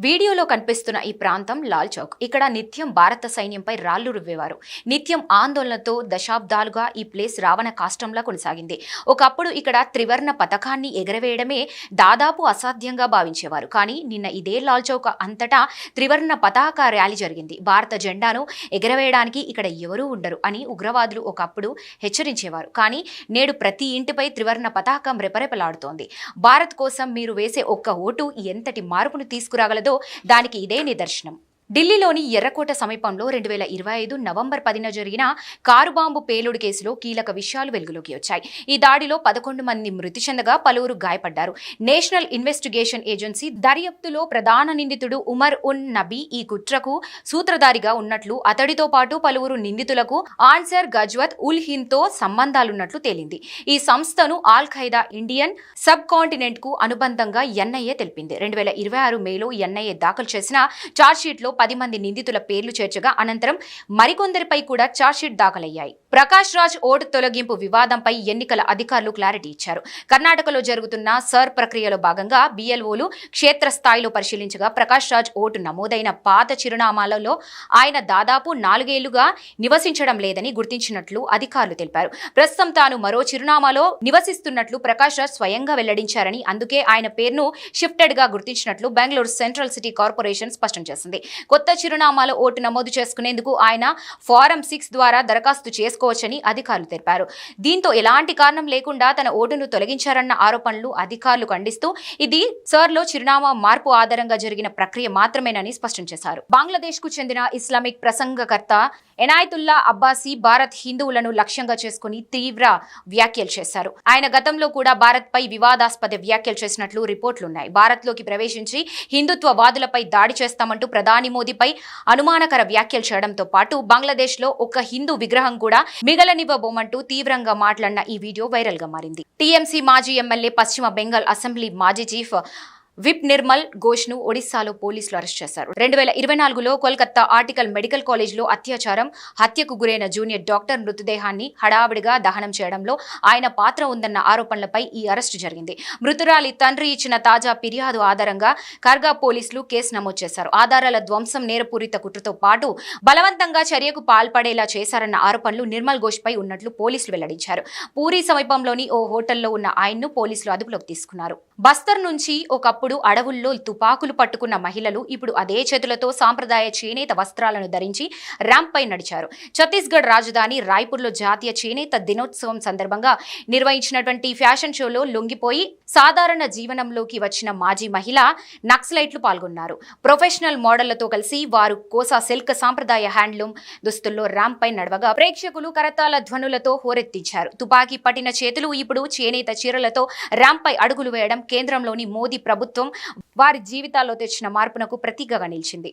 వీడియోలో కనిపిస్తున్న ఈ ప్రాంతం లాల్ చౌక్. ఇక్కడ నిత్యం భారత సైన్యంపై రాళ్లు రువ్వేవారు. నిత్యం ఆందోళనతో దశాబ్దాలుగా ఈ ప్లేస్ రావణ కాష్టంలా కొనసాగింది. ఒకప్పుడు ఇక్కడ త్రివర్ణ పతాకాన్ని ఎగరవేయడమే దాదాపు అసాధ్యంగా భావించేవారు. కానీ నిన్న ఇదే లాల్ చౌక్ అంతటా త్రివర్ణ పతాక ర్యాలీ జరిగింది. భారత జెండాను ఎగరవేయడానికి ఇక్కడ ఎవరూ ఉండరు అని ఉగ్రవాదులు ఒకప్పుడు హెచ్చరించేవారు. కానీ నేడు ప్రతి ఇంటిపై త్రివర్ణ పతాకం రెపరెపలాడుతోంది. భారత్ కోసం మీరు వేసే ఒక్క ఓటు ఎంతటి మార్పును తీసుకురాగలదో దానికి ఇదే నిదర్శనం. ఢిల్లీలోని ఎర్రకోట సమీపంలో 2025 నవంబర్ 10న జరిగిన కారు బాంబు పేలుడు కేసులో కీలక విషయాలు వెలుగులోకి వచ్చాయి. ఈ దాడిలో 11 మంది మృతి చెందగా పలువురు గాయపడ్డారు. నేషనల్ ఇన్వెస్టిగేషన్ ఏజెన్సీ దర్యాప్తులో ప్రధాన నిందితుడు ఉమర్ ఉన్ నబీ ఈ కుట్రకు సూత్రధారిగా ఉన్నట్లు, అతడితో పాటు పలువురు నిందితులకు ఆన్సర్ గజ్వత్ ఉల్ హింద్తో సంబంధాలున్నట్లు తేలింది. ఈ సంస్థను all Qaeda Indian sub continent కు అనుబంధంగా ఎన్ఐఏ తెలిపింది. 2026 మేలో ఎన్ఐఏ దాఖలు చేసిన ఛార్జ్షీట్లో 10 మంది నిందితుల పేర్లు చేర్చగా అనంతరం మరికొందరిపై కూడా ఛార్జ్షీట్ దాఖలయ్యాయి. ప్రకాష్ రాజ్ ఓటు తొలగింపు వివాదంపై ఎన్నికల అధికారులు క్లారిటీ ఇచ్చారు. కర్ణాటకలో జరుగుతున్న సర్ ప్రక్రియలో భాగంగా బిఎల్ఓలు క్షేత్రస్థాయిలో పరిశీలించగా ప్రకాష్ రాజ్ ఓటు నమోదైన పాత చిరునామాలలో ఆయన దాదాపు 4 ఏళ్లుగా నివసించడం లేదని గుర్తించినట్లు అధికారులు తెలిపారు. ప్రస్తుతం తాను మరో చిరునామాలో నివసిస్తున్నట్లు ప్రకాష్ రాజ్ స్వయంగా వెల్లడించారని, అందుకే ఆయన పేరును షిఫ్టెడ్ గా గుర్తించినట్లు బెంగళూరు సెంట్రల్ సిటీ కార్పొరేషన్ స్పష్టం చేసింది. కొత్త చిరునామాలో ఓటు నమోదు చేసుకునేందుకు ఆయన ఫారం 6 ద్వారా దరఖాస్తు చేసుకోవచ్చని అధికారులు తెలిపారు. దీంతో ఎలాంటి కారణం లేకుండా తన ఓటును తొలగించారన్న ఆరోపణలు అధికారులు ఖండిస్తూ ఇది సర్లో చిరునామా మార్పు ఆధారంగా జరిగిన ప్రక్రియ మాత్రమేనని స్పష్టం చేశారు. బంగ్లాదేశ్ కు చెందిన ఇస్లామిక్ ప్రసంగకర్త ఎనాయతుల్లా అబ్బాసీ భారత్ హిందువులను లక్ష్యంగా చేసుకుని తీవ్ర వ్యాఖ్యలు చేశారు. ఆయన గతంలో కూడా భారత్ పై వివాదాస్పద వ్యాఖ్యలు చేసినట్లు రిపోర్టులున్నాయి. భారత్ లోకి ప్రవేశించి హిందుత్వవాదులపై దాడి చేస్తామంటూ ప్రధాని మోదీపై అనుమానకర వ్యాఖ్యలు చేయడంతో పాటు బంగ్లాదేశ్ లో ఒక హిందూ విగ్రహం కూడా మిగలనివ్వబోమంటూ తీవ్రంగా మాట్లాడిన ఈ వీడియో వైరల్ గా మారింది. టీఎంసీ మాజీ ఎమ్మెల్యే, పశ్చిమ బెంగాల్ అసెంబ్లీ మాజీ చీఫ్ విప్ నిర్మల్ ఘోష్ ను ఒడిశాలో పోలీసులు అరెస్ట్ చేశారు. 2024లో కోల్కతా ఆర్టికల్ మెడికల్ కాలేజ్ లో అత్యాచారం, హత్యకు గురైన జూనియర్ డాక్టర్ మృతదేహాన్ని హడావిడిగా దహనం చేయడంలో ఆయన పాత్ర ఉందన్న ఆరోపణలపై ఈ అరెస్టు జరిగింది. మృతురాలి తండ్రి ఇచ్చిన తాజా ఫిర్యాదు ఆధారంగా కర్గా పోలీసులు కేసు నమోదు చేశారు. ఆధారాల ధ్వంసం, నేరపూరిత కుట్రతో పాటు బలవంతంగా చర్యకు పాల్పడేలా చేశారన్న ఆరోపణలు నిర్మల్ ఘోష్ పై ఉన్నట్లు పోలీసులు వెల్లడించారు. పూరి సమీపంలోని ఓ హోటల్లో ఉన్న ఆయన్ను పోలీసులు అదుపులోకి తీసుకున్నారు. బస్తర్ నుంచి ఒకప్పుడు అడవుల్లో తుపాకులు పట్టుకున్న మహిళలు ఇప్పుడు అదే చేతులతో సాంప్రదాయ చేనేత వస్త్రాలను ధరించి ర్యాంప్ పై నడిచారు. ఛత్తీస్గఢ్ రాజధాని రాయ్పూర్లో జాతీయ చేనేత దినోత్సవం సందర్భంగా నిర్వహించినటువంటి ఫ్యాషన్ షోలో లొంగిపోయి సాధారణ జీవనంలోకి వచ్చిన మాజీ మహిళ నక్సలైట్లు పాల్గొన్నారు. ప్రొఫెషనల్ మోడళ్లతో కలిసి వారు కోసా సిల్క్ సాంప్రదాయ హ్యాండ్లూమ్ దుస్తుల్లో ర్యాంప్ పై నడవగా ప్రేక్షకులు కరతాళ ధ్వనులతో హోరెత్తించారు. తుపాకీ పట్టిన చేతులు ఇప్పుడు చేనేత చీరలతో ర్యాంప్ పై అడుగులు వేయడం కేంద్రంలోని మోదీ ప్రభుత్వం వారి జీవితాల్లో తెచ్చిన మార్పునకు ప్రతీకగా నిలిచింది.